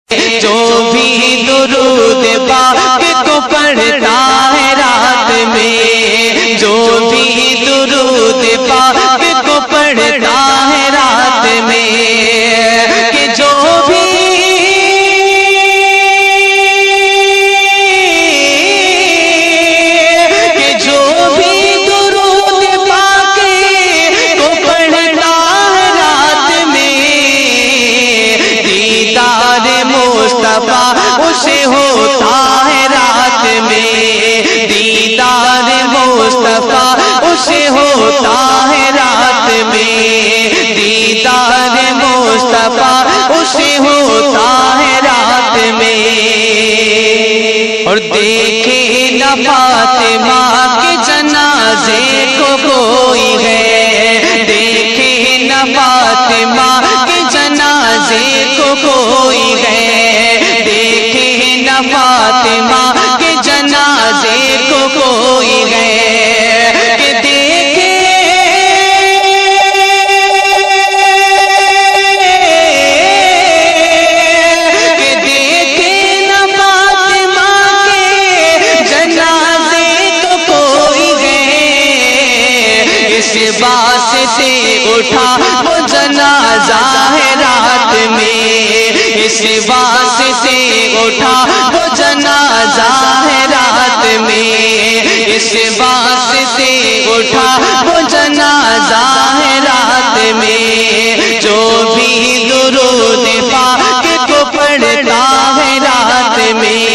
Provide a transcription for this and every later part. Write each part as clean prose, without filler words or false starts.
جو بھی درود پاک کو پڑھتا ہے رات میں، جو بھی درود پاک کو پڑھتا ہے رات میں، کہ جو بھی درود پاک کو پڑھتا ہے رات میں، دیدار مصطفیٰ اسے ہوتا ہے رات میں، دیدار مصطفیٰ اسے ہوتا ہے رات میں، دیدار مصطفیٰ اسے ہوتا ہے رات میں۔ اور دیکھے نہ فاطمہ کے جنازے کو کوئی ہے، دیکھے نہ فاطمہ کے جنازے کو کوئی ہے، دیکھے نہ فاطمہ کے جنازے کو کوئی ہے، کہ دیکھے نہ فاطمہ کے جنازے کو کوئی ہے، اس واسطے اٹھا وہ جنازہ ہے رات میں، اس واسطے اٹھا وہ جنازہ ہے رات میں، اس واسطے اٹھا وہ جنازہ ہے رات میں، جو بھی درود پاک کو پڑھتا ہے رات میں،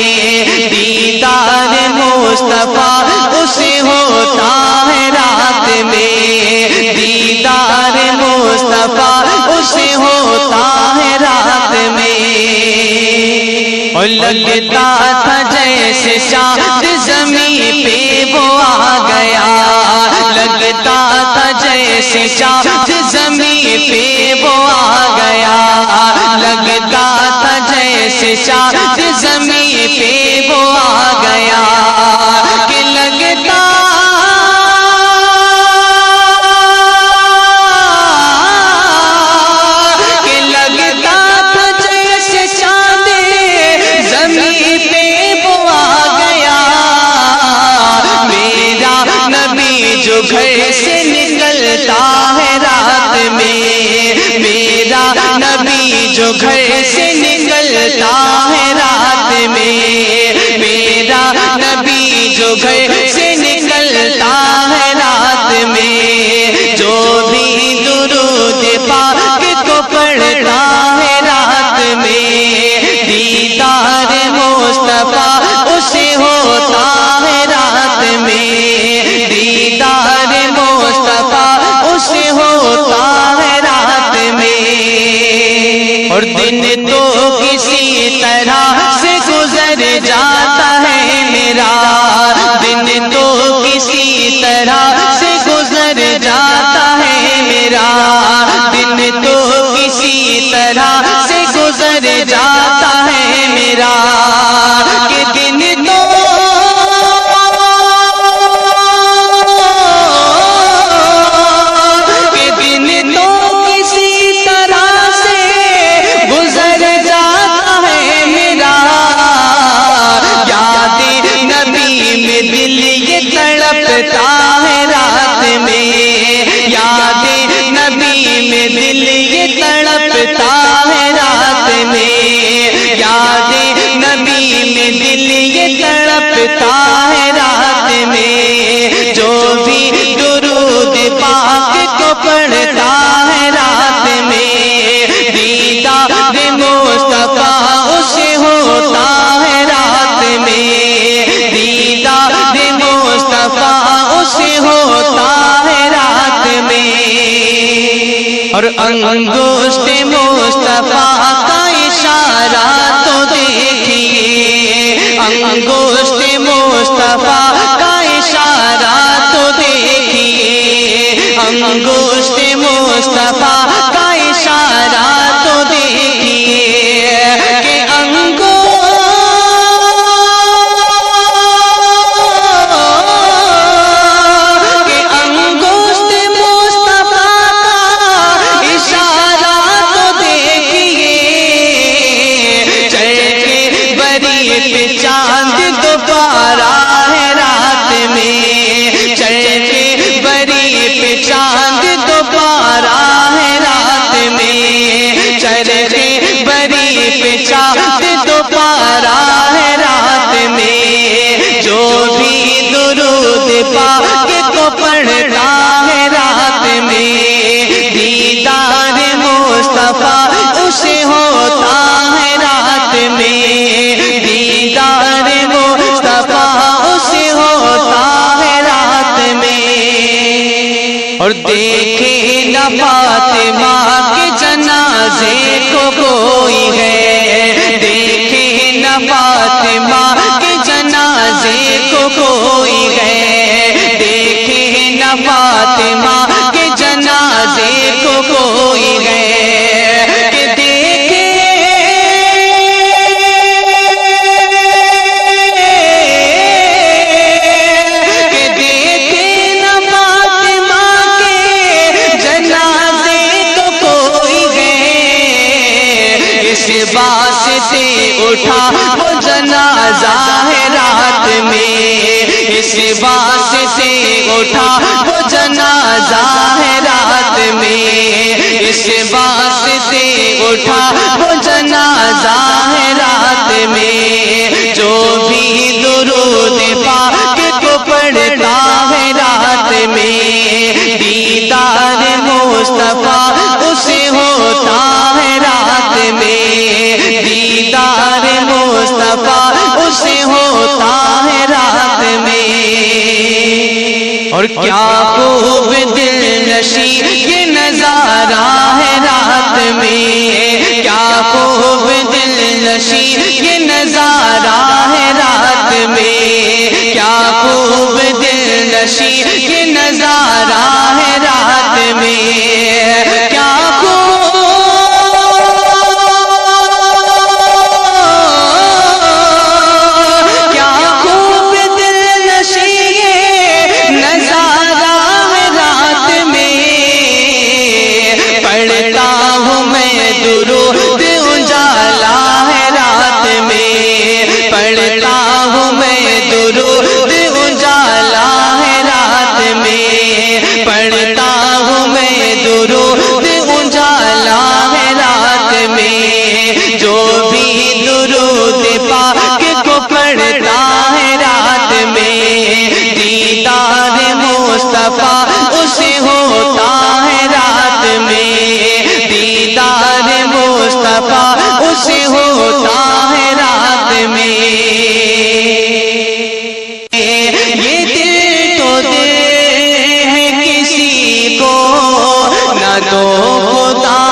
دیدار مصطفیٰ اسے ہوتا ہے رات میں، دیدار مصطفیٰ اسے ہوتا ہے رات میں۔ اور لگتا تھا جیسے چاند زمین پہ وہ آ گیا، لگتا تھا جیسے چاند زمین پہ وہ آ گیا، لگتا تھا جیسے چاند زمین پہ وہ آ گیا، کہ لگتا تھا جیسے چاند زمین پہ وہ آ گیا، میرا نبی جو گھر سے نکلتا ہے رات میں، میرا نبی جو گھر سے نکلتا ہے رات میں، میرا نبی جو گھر سے نکلتا ہے رات میں، جو بھی درود پاک کو پڑھتا ہے رات میں، دیدار مصطفیٰ اسے ہوتا ہے رات میں، دیدار مصطفیٰ اسے ہوتا ہے رات میں۔ اور دن تو کسی طرح سے گزر جاتا ہے میرا، دن تو کسی طرح سے گزر جاتا ہے میرا، دن تو کسی طرح سے گزر جاتا ہے میرا، کہ دن تو کسی طرح سے گزر جاتا ہے میرا، یاد نبی میں دل یہ تڑپتا ہے رات میں، یاد نبی میں دل یہ تڑپتا ہے رات میں، یاد نبی میں دل یہ تڑپتا ہے رات میں، جو بھی درود پاک کو پڑھتا ہے رات میں، دیدار مصطفیٰ اسے ہوتا ہے رات میں، دیدار مصطفیٰ اسے ہوتا ہے رات میں۔ اور انگشت مصطفیٰ کا اشارہ تو دیکھیے، انگشت مصطفیٰ کا اشارہ تو دیکھیے، انگشت مصطفیٰ کا اشارہ تو دیکھیے، کہ انگشت مصطفیٰ کا اشارہ تو دیکھیے، چاند دوبارہ ہے رات میں، چڑھے بری پہ چاند دوبارہ ہے رات میں، چڑھے بری پہ چاند دوبارہ ہے رات میں، جو بھی درود پاک کو پڑھتا ہے رات میں، دیدار مصطفیٰ اسے ہوتا ہے رات میں، دیدار مصطفیٰ اسے ہوتا ہے رات میں۔ اور دیکھے نہ فاطمہ کے جنازے کو کوئی ہے، دیکھے نہ فاطمہ کے جنازے کو کوئی ہے، دیکھے نہ فاطمہ کے جنازے کو کوئی ہے، کہ دیکھے نہ فاطمہ کے جنازے کو کوئی ہے، اس واسطے اٹھا وہ جنازہ ہے رات میں، اس واسطے اٹھا وہ جنازہ ہے رات میں، اس واسطے اٹھا وہ جنازہ ہے رات میں، جو بھی درود پاک کو پڑھتا ہے رات میں، دیدار مصطفیٰ اسے ہوتا ہے رات میں، دیدار مصطفیٰ اسے ہوتا ہے رات میں۔ اور کیا خوب دل نشی یہ نظارہ ہے رات میں، کیا خوب دل نشی یہ نظارہ ہے رات میں، کیا خوب دل نشی یہ نظارہ ہے رات میں، کیا اسے ہوتا ہے رات میں، دیدار مصطفیٰ اسے ہوتا ہے رات میں۔ یہ دل تو دل ہے کسی کو نہ دو خدا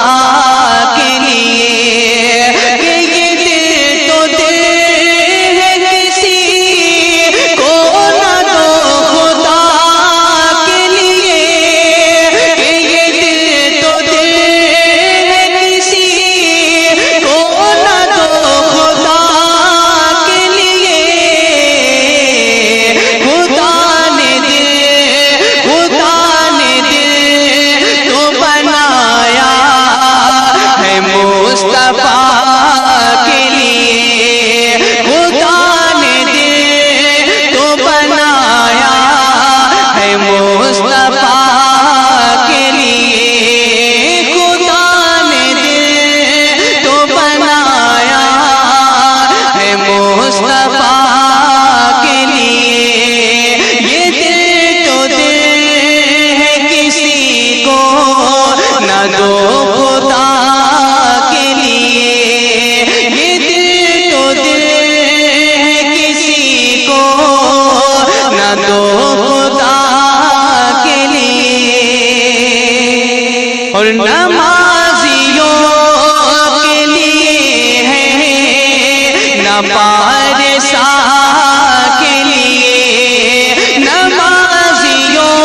کے لیے، یہ دل تو دل ہے کسی کو نہ دو خدا کے لیے، یہ دل تو دل ہے کسی کو نہ دو خدا کے لیے، خدا نے دل تو بنایا ہے مصطفیٰ کے لیے، خدا نے دل تو بنایا ہے مصطفیٰ کے لیے، خدا نے دل تو بنایا ہے مصطفیٰ کے لیے، یہ دل تو دل ہے کسی کو نہ دو خدا کے لیے، یہ دل تو دل ہے کسی کو نہ دو خدا کے لیے۔ اور نمازیوں کے لیے ہے نہ پارسا کے لیے، نمازیوں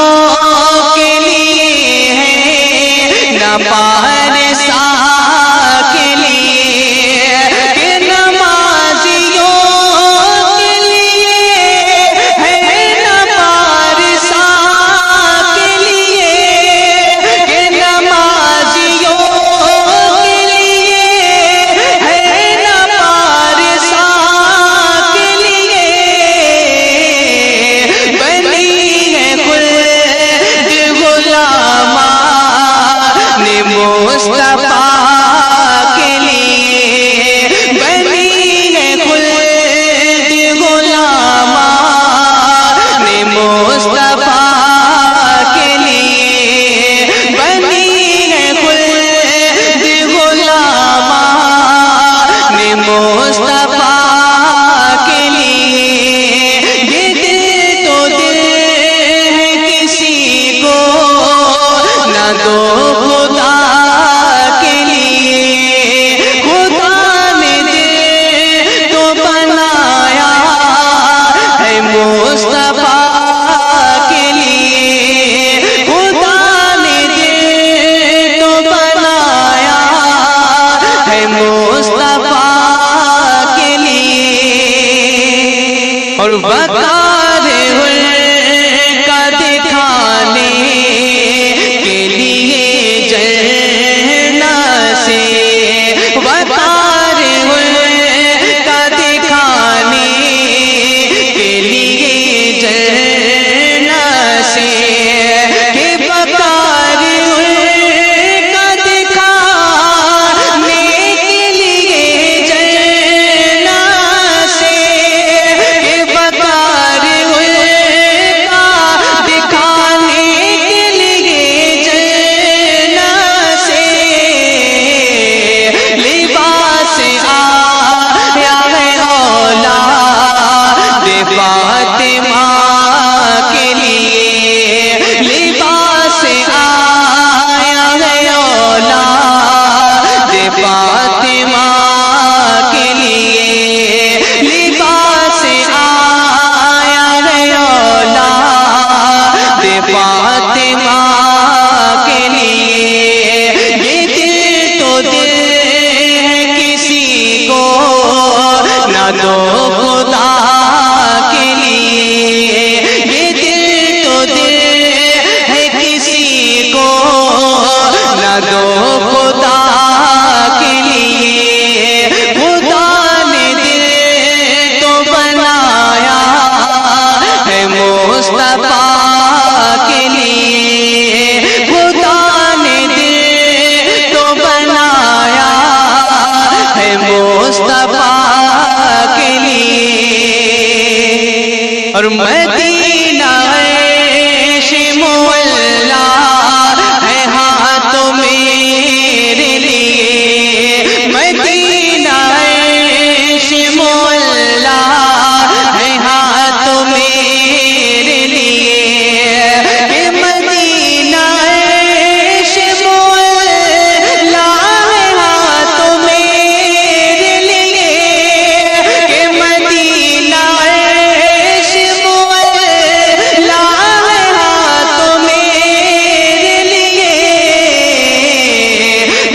کے لیے ہے نہ پارسا کے لیے، کہ نمازیوں کے لیے ہے نہ پارسا کے لیے، کہ نمازیوں کے لیے ہے نہ پارسا نہ دو خدا کے لیے، یہ دل تو دل ہے کسی کو نہ دو خدا کے لیے، خدا نے دل تو بنایا ہے مصطفیٰ کے لیے، خدا نے دل تو بنایا ہے مصطفیٰ کے لیے۔ اور مدینہ عیش مولا ہے ہاتھ میرے لیے، مدینہ عیش مولا ہے ہاتھ میرے لیے، کہ مدینہ عیش مولا ہے ہاتھ میرے لیے، کہ مدینہ عیش مولا ہے ہاتھ میرے لیے،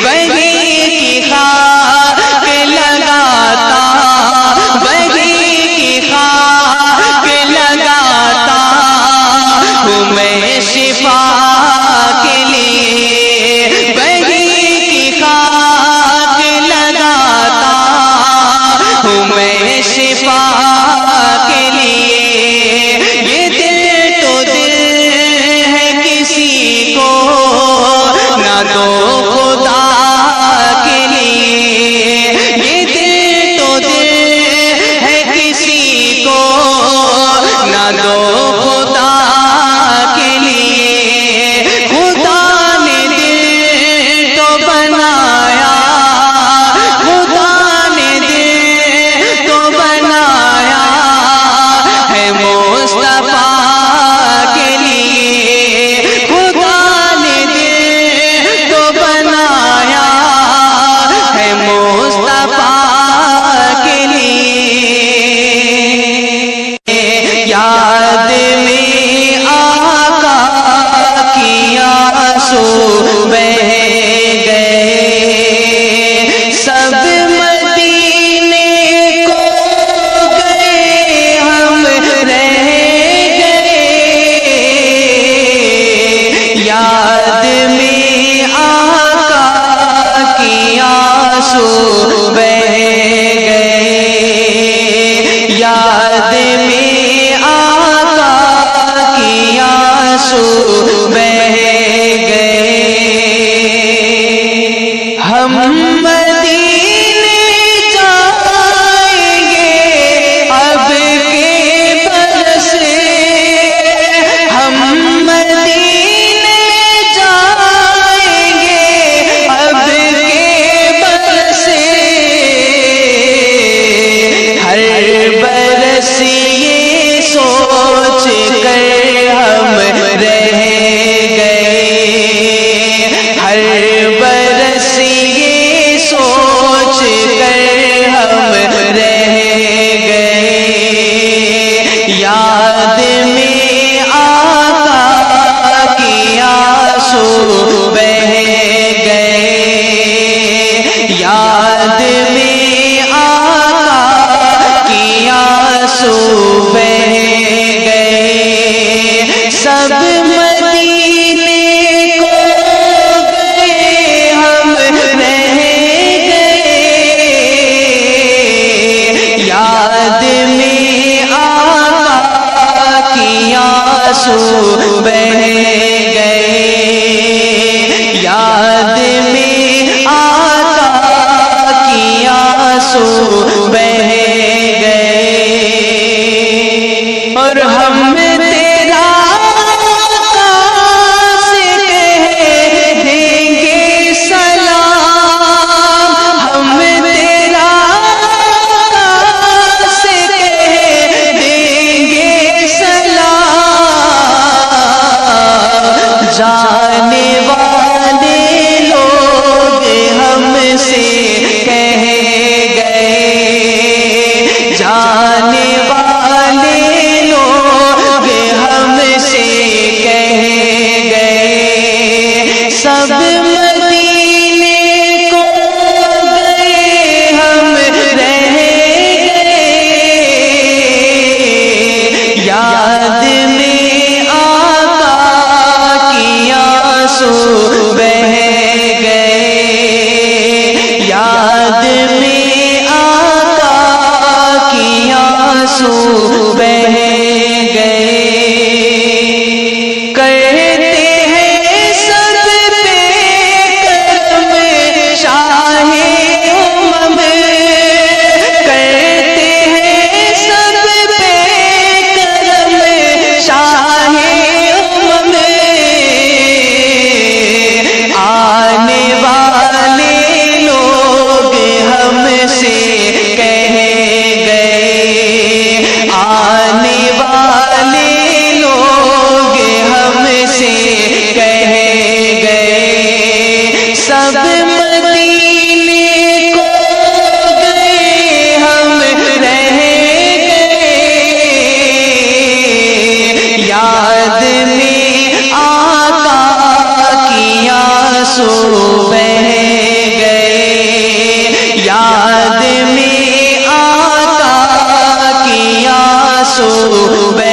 وہی کی خاک لگاتا، وہی کی خاک لگاتا ہوں میں شفا کے لیے، وہی کی خاک لگاتا ہوں میں شفا کے لیے، یہ دل تو دل ہے کسی کو نہ دو خدا کے لیے، یہ دل تو دل ہے کسی کو نہ دو خدا کے لیے، خدا نے دل تو بنایا، خدا نے دل تو بنایا ہے مصطفیٰ کے لیے، خدا نے دل تو بنایا ہے مصطفیٰ کے لیے۔ یاد میں آقا کی آنسو بہ گئے، سب مدینے کو گئے ہم رہ گئے، یاد میں آقا کی آنسو بہ گئے، یاد میں آقا کی آنسو بہ گئے، ہم مدینے جائیں گے اب کے برسے، ہم مدینے جائیں گے اب کے برسے، ہر برس یہ سوچ کر ہم رہ گئے، ہر برس یہ سوچ کر ہم رہ گئے، یاد میں آقا کی آنسو بہ گئے، یاد میں آقا کی آنسو بہ گئے، سب مدینے کو گئے ہم رہ گئے، یاد میں آقا کی آنسو بہ گئے، یاد میں آقا کی آنسو بہ گئے، اور ہم تیرا آقا سے کہہ دیں گے سلام، ہم تیرا آقا سے کہہ دیں گے سلام، جانے والے لوگ ہم سے کہہ گئے، جانے والے لوگ یاد میں آقا کی آنسو بہ گئے، یاد میں آقا کی آنسو بہ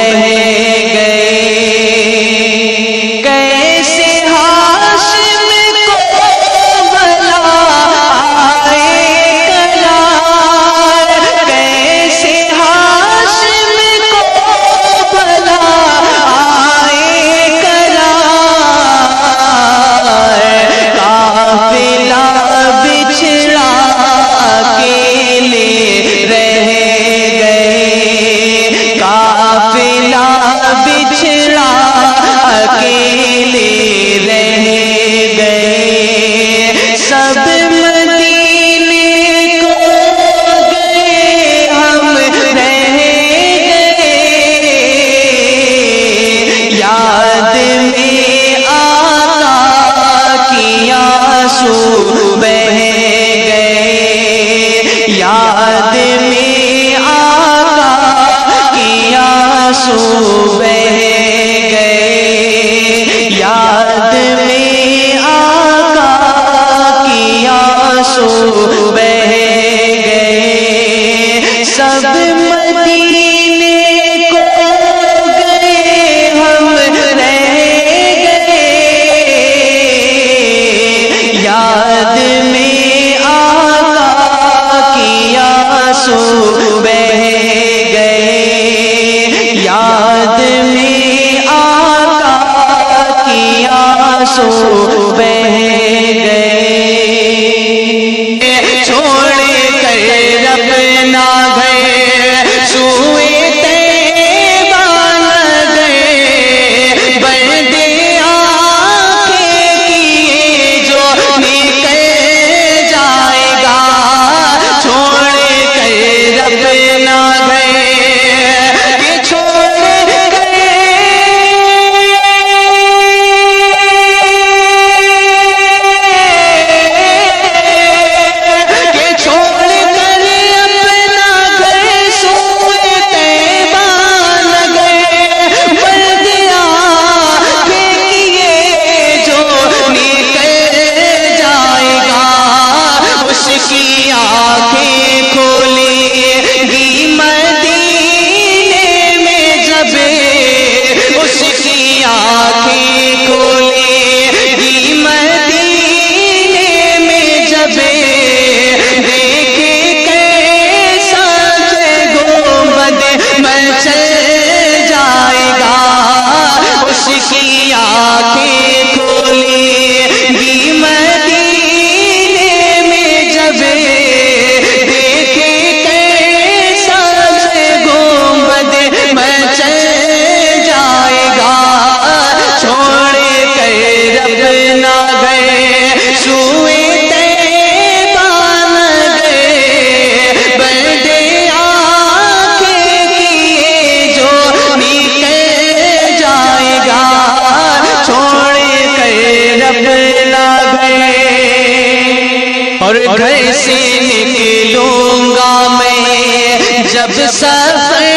اور گھر سے نکلوں گا میں جب سفر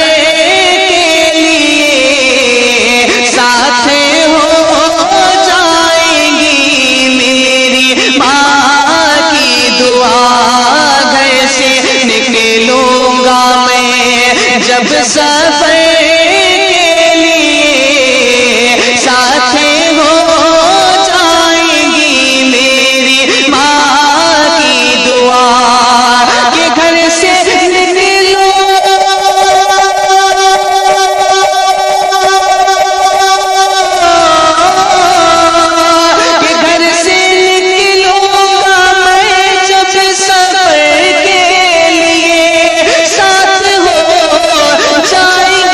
کے لیے، ساتھ ہو جائیں گی میری ماں کی دعا۔ گھر سے نکلوں گا میں جب سفر کے لیے، ساتھ ہو جائیں گی میری ماں کی دعا کہ گھر سے نکلو کہ گھر سے نکلوں گا میں جب سفر کے لیے، ساتھ ہو جائیں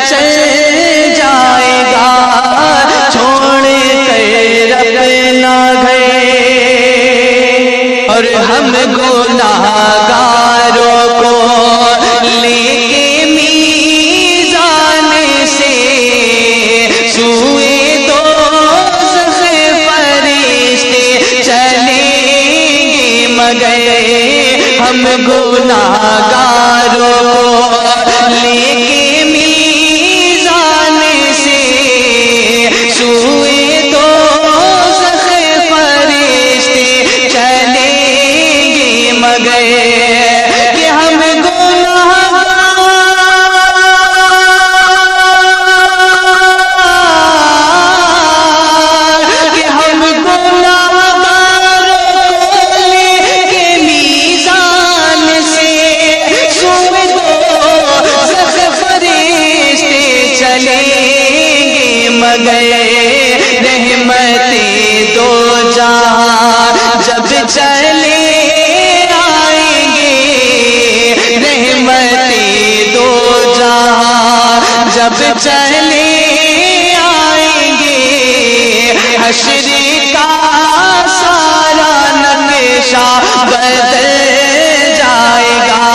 مچل جائے گا، چھوڑ کر اپنا گھر، اور ہم گناہگاروں کو لے کے میزان سے سوئے دوزخ فرشتے چلیں گے، مگر ہم گناہگاروں کو لے کے میزان سے سوئے دوزخ فرشتے چلیں گے، مگر کہ ہم رحمتیں دو جہاں جب چلے آئیں گے، رحمتیں دو جہاں جب چلے آئیں گے، حشر کا سارا نقشہ بدل جائے گا،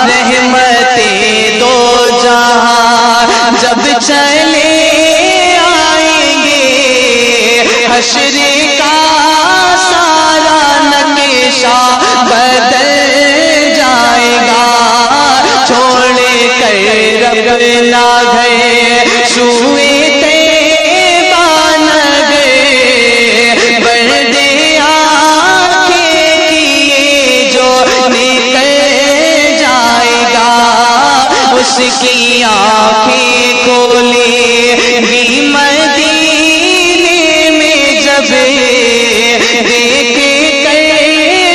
رحمتیں دو جہاں جب چلے حشر کا سارا نقشہ بدل جائے گا، چھوڑ کر اپنا گھر سوئے طیبہ نگر، برد آنکھیں کیے جو نکل جائے گا، اس کی آنکھیں کھولے گی دیکھ کر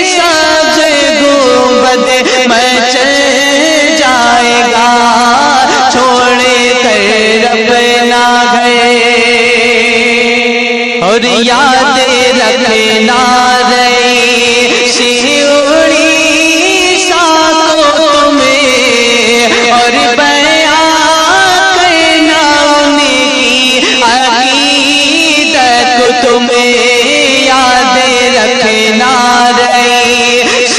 سبز گنبد مچل جائے گا، چھوڑ کر اپنا گھر، اور یاد رکھنا رئیس اڑیسہ کو تمہیں، اور بیان کرنا ان کی عقیدت کو تمہیں، یاد رکھنا رئیس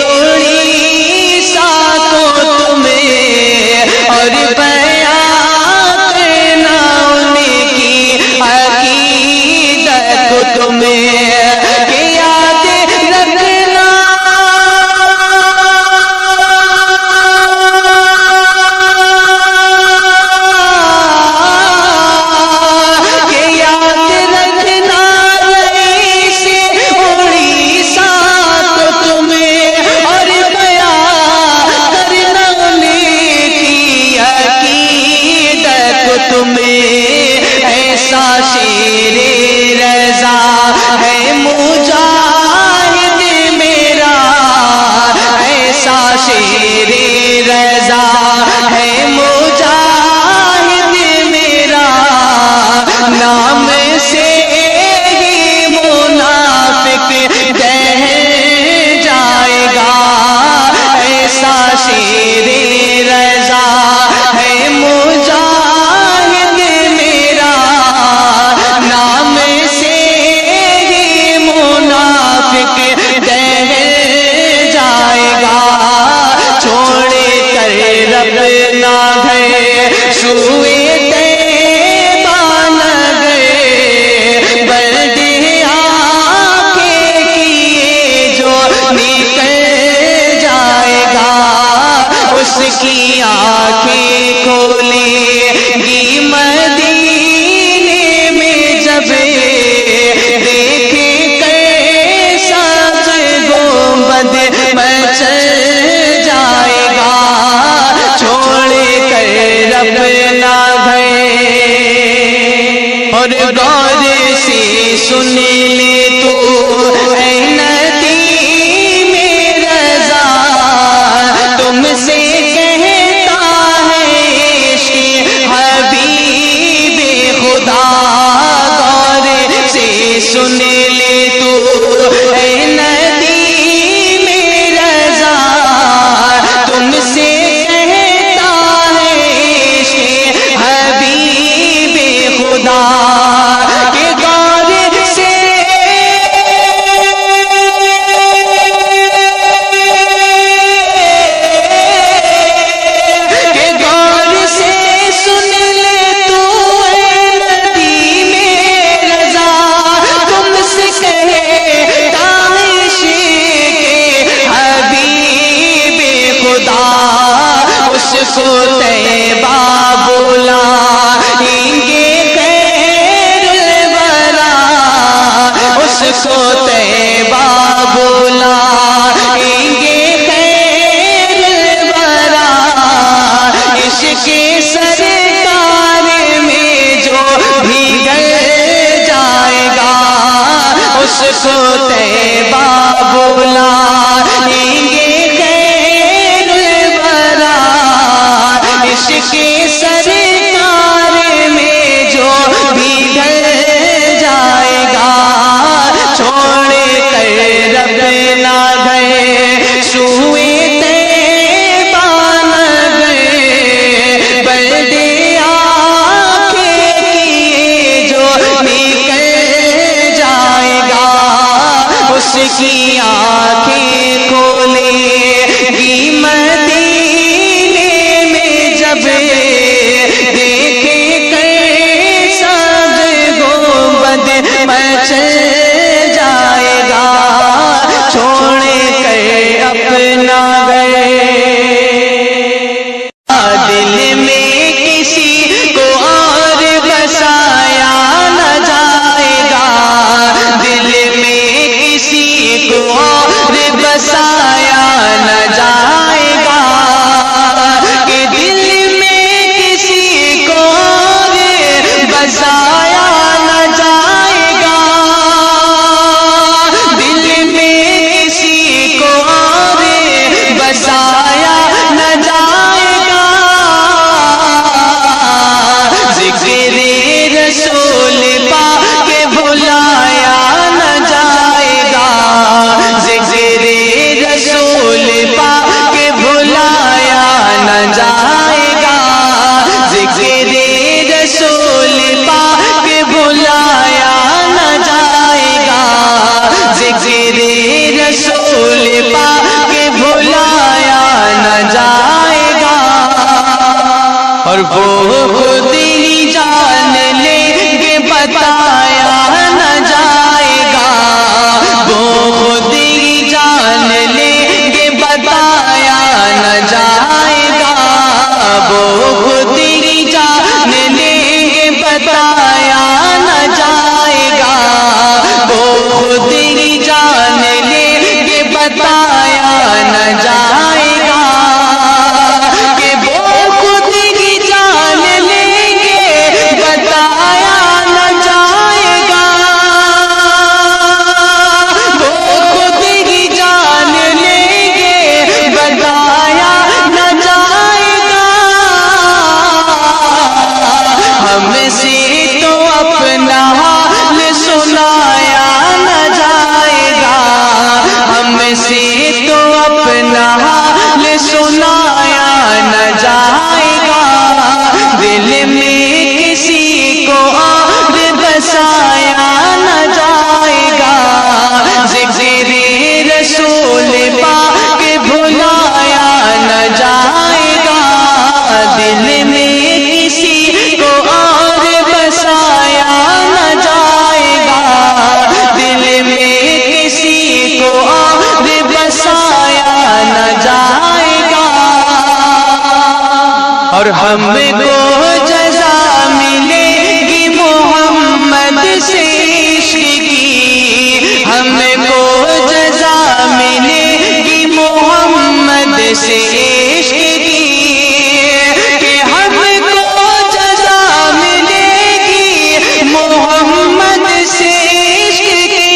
اڑیسہ کو تمہیں، اور بیان کرنا ان کی عقیدت کو تمہیں، کہ یاد رکھنا ایسا شیر رضا ہے مجاہد میرا، ایسا شیر رضا ہے مجاہد میرا، نام سے ہی منافق دہ جائے گا، ایسا شیر رضا ہے مجاہد میرا، نام سے ہی منافق دہ جائے گا، چھوڑ کر اپنا گھر سوئے طیبہ نگر، برد آنکھیں کیے جو نکل جائے گا، اس کی آنکھیں کھولے گی مدینے میں جب دیکھ کر سبز گنبد مچل جائے گا، چھوڑ کر اپنا طیبہ بلائیں گے خیر الورا، اس کو طیبہ بلائیں گے خیر الورا، عشق سرکار میں جو بھیگ جائے گا، اس کو طیبہ بلائیں گے خیر الورا، عشق سرکار میں جو بھیگ جائے گا، چھوڑ کر رب نہ گئے سوئے طیبہ نہ گئے، بردے آنکھیں کیے جو نکل جائے گا، اس کی آنکھیں کھولے گی مدینے میں جب دیکھے کیسا گنبد مچل جائے گا، چھوڑ کر اپنا گئے، دل میں کسی کو اور بسایا نہ جائے گا، دل میں کسی کو اور بسایا نہ جائے گا، کہ دل میں کسی کو اور بسایا نہ جائے گا، دل میں کسی کو اور بسایا نہ جائے گا، ذکر رسول پاک بھلایا نہ جائے گا، ذکر رسول پاک بھلایا نہ جائے گا، ذکر رسول پاک بھلایا نہ جائے گا، ذکر رسول پاک بھلایا نہ جائے گا، اور وہ خود ہی جان لیں گے بتایا نہ جائے گا، وہ خود ہی جان لیں گے بتایا نہ جائے گا، وہ خود ہی جان لیں گے بتایا نہ جائے گا، وہ خود ہی جان لیں گے بتایا نہ جائے گا، کہ وہ خود ہی جان لیں گے بتایا نہ جائے گا، وہ خود ہی جان لیں گے بتایا نہ جائے گا، ہم سے تو اپنا حال سنایا نہ جائے گا، ہم سے تو اپنا حال سنایا نہ جائے گا، دل میں کسی کو اور بسایا نہ جائے گا، ذکر رسول پاک بھلایا نہ جائے گا، دل میں کسی کو اور بسایا نہ جائے گا، دل میں کسی کو اور بسایا نہ جائے گا، اور ہم کو جزا ملے گی محمد سے عشق کی، ہم کو جزا ملے گی محمد سے عشق کی، کہ ہم کو جزا ملے گی محمد سے عشق کی،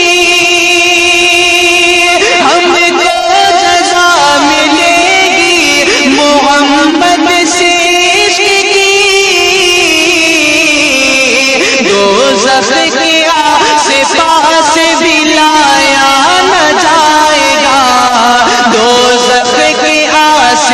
ہم کو جزا ملے گی محمد سے عشق کی، دوزخ کے آس پاس بھی لایا نہ جائے گا، دوزخ کے آس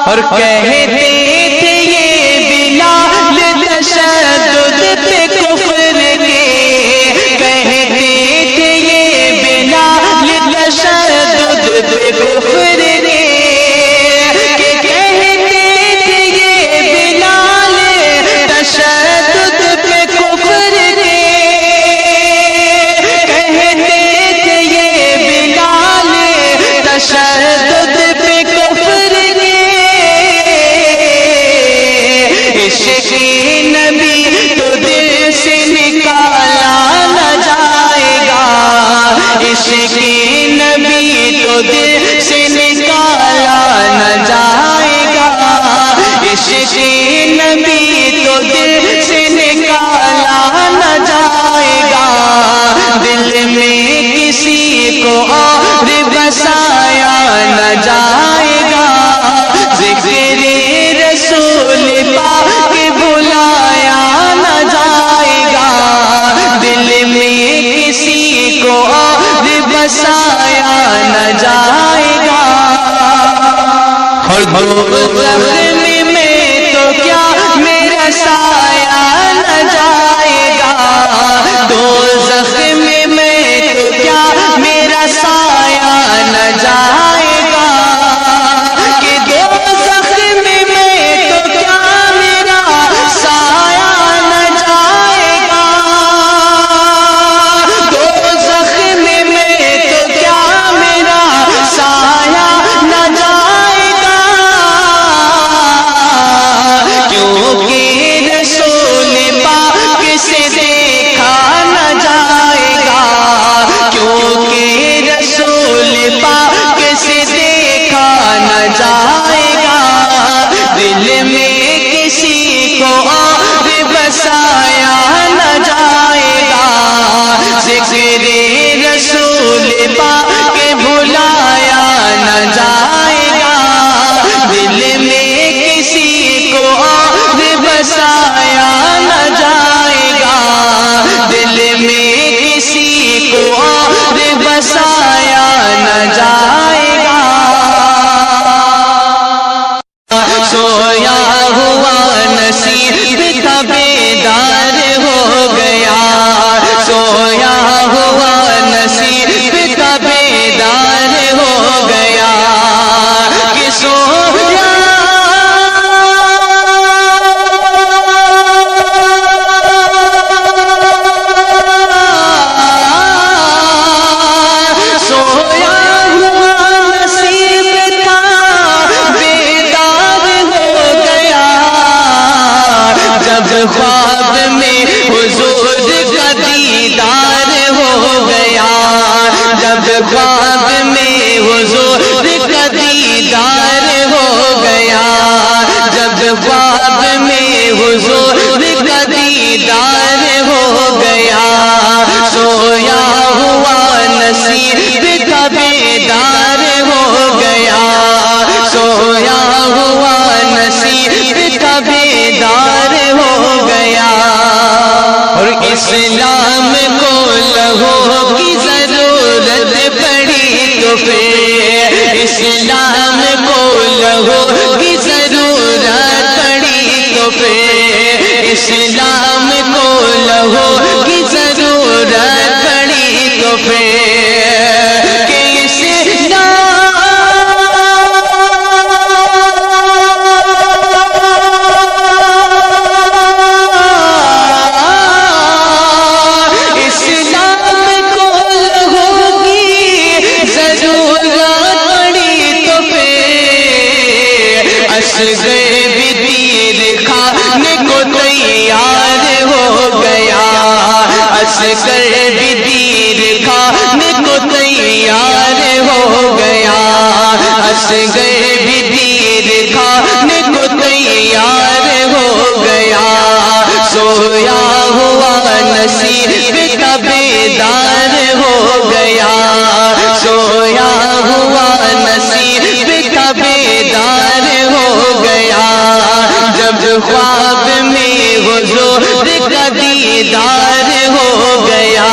اور کہتے تھے یہ بلال تشدد پہ کفر کے، کہتے تھے یہ بلال تشدد پہ کفر کے، کہتے تھے یہ بلال تشدد پہ کفر کے، کہتے تھے یہ بلال تشدد پہ کفر کے۔ عشق نبی تو دل سے نکالا نہ جائے گا، عشق نبی تو دل سے نکالا نہ جائے گا، عشق نبی تو دل سے نکالا نہ جائے گا، دل میں کسی کو اور بسایا نہ جائے گا، ذکر رسول پاک بلایا نہ جائے گا، دل میں کسی کو اور بسایا نہ جائے گا، اور دوزخ میں تو کیا میرا سایہ نہ جائے گا، دوزخ میں تو کیا میرا سایہ نہ جائے گا، کہ دوزخ میں تو کیا میرا سایہ نہ جائے گا، دوزخ میں تو کیا میرا سایہ نہ جائے گا، کیونکہ رسول پاک سے دیکھا نہ جائے گا، کیونکہ رسول پاک سے دیکھا نہ جائے گا، دل میں کسی کو اور بسایا نہ جائے گا، ذکر رسول پاک بھلایا نہ جائے گا، دل میں کسی کو اور بسایا نہ جائے گا، دل میں کسی کو اور بسایا نہ جائے گا، سویا ہوا نصیب کا بیدار ہو گیا، سویا ہوا نصیب کا بیدار ہو گیا، کہ سویا سویا ہوا نصیب کا بیدار ہو گیا، جب خواب میں حضور کا دیدار ہو گیا، جب خواب میں حضور کا دیدار ہو گیا، جب خواب میں حضور کا دیدار ہو گیا، سویا ہوا نصیب کا بیدار ہو گیا، سویا ہوا نصیب کا بیدار ہو گیا، اور اسلام کو لہو کی ضرورت پڑی تو پھر اسلام کو لہو کی ضرورت پڑی تو پھر اسلام کو لہو کی ضرورت پڑی تو پھر کہ اصغر بھی تیر کھانے کو تیار ہو گیا، اصغر بھی تیر کھانے کو تیار ہو گیا، اصغر بھی تیر کھانے کو تیار ہو گیا، سویا ہوا نصیب کا بیدار ہو گیا، سویا ہوا نصیب کا بیدار ہو گیا، جب خواب میں حضور کا دیدار ہو گیا،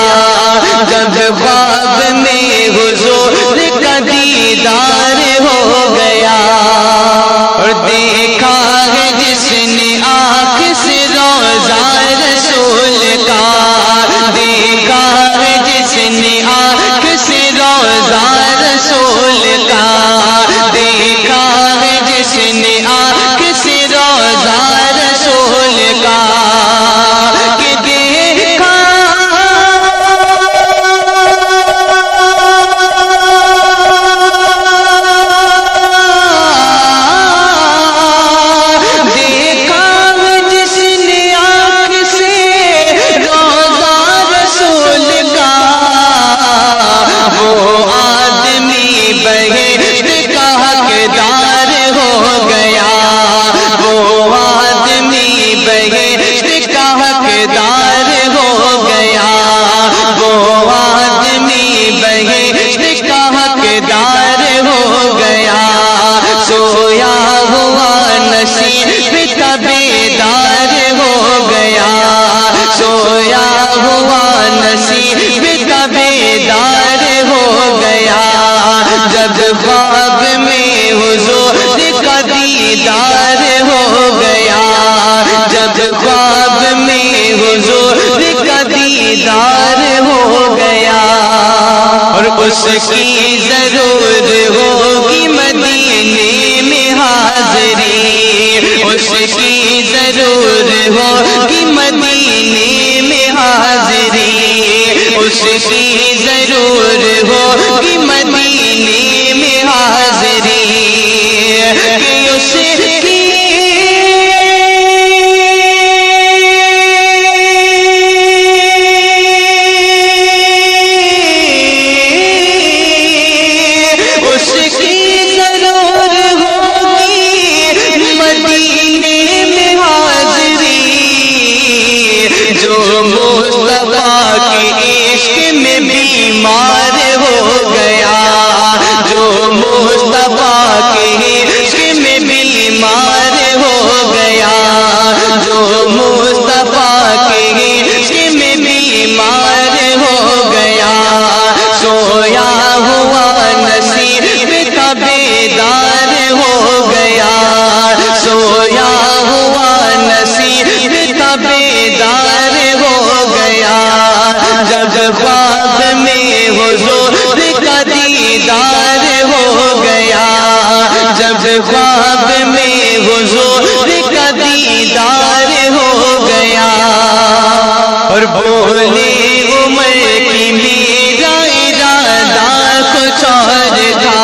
جب خواب میں حضور کا دیدار ہو گیا، اور بیدار ہو گیا، جب خواب میں حضور کا دیدار ہو گیا، جب خواب میں حضور کا دیدار ہو گیا، اور اس کی ضرور ہوگی مدینے میں حاضری، اس کی ضرور ہوگی مدینے میں حاضری، اس کی ضرور ہوگی مدینے میں حاضری، کہ اس کی بیمار ہو گیا، جو مصطفیٰ کے عشق میں بیمار ہو گیا، جو مصطفیٰ کے عشق میں بیمار ہو گیا، سویا ہوا نصیب کا بیدار ہو گیا، سویا ہوا نصیب کا بیدار ہو گیا، جب خواب میں حضور کا دیدار ہو گیا، جب خواب میں حضور کا دیدار ہو گیا، اور بولے عمر کی میرا ارادہ کچھ اور تھا،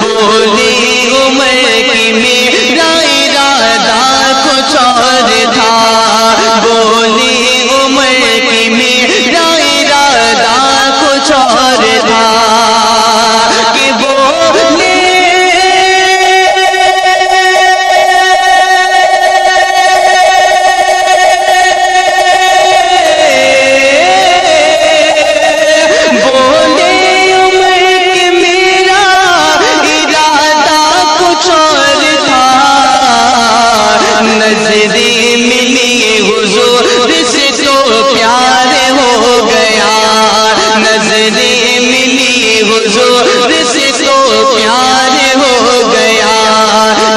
بولے عمر کی میرا ارادہ کچھ اور تھا، بولے عمر کی میرا ارادہ کچھ اور تھا، کہ بولے نظریں ملی حضور سے تو پیار ہو گیا، نظریں ملی حضور سے تو پیار ہو گیا،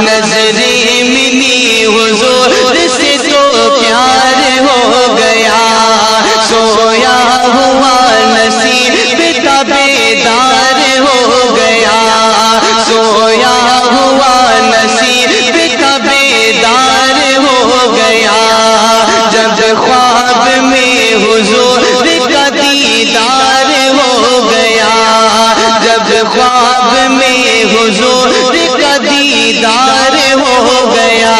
نظریں ملی حضور سے تو پیار ہو گیا، سویا ہوا نصیب کا بیدار ہو گیا، سویا ہوا نصیب کا بیدار ہو گیا، جب خواب میں حضور کا دیدار ہو گیا، جب خواب میں حضور کا دیدار ہو گیا،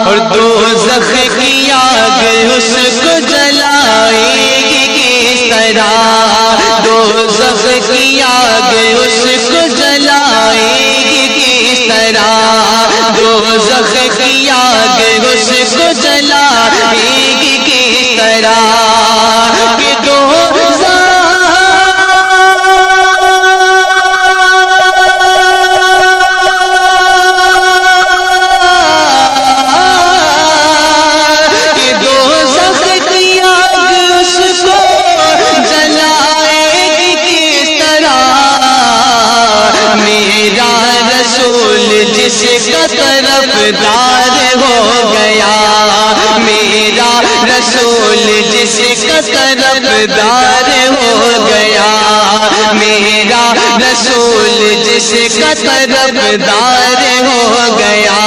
اور دوزخ کی آگ اس کو جلائے گی کس طرح، دوزخ کی آگ اس کو جلائے گی کس طرح، دوزخ کی آگ اس کو جلائے گی کس طرح، کہ دوزخ کی آگ اس کو جلائے گی کس طرح، میرا رسول جس کا طرفدار ہو گیا، میرا رسول جس کا طرفدار ہو گیا، میرا رسول جس کا طرفدار ہو گیا،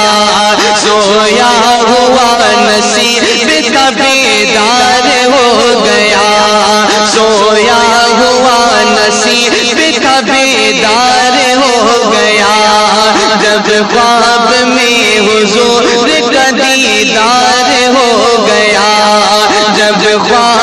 سویا ہوا نصیب کا بیدار ہو گیا، سویا ہوا نصیب کا بیدار ہو گیا، جب خواب میں حضور کا دیدار ہو گیا، جب خواب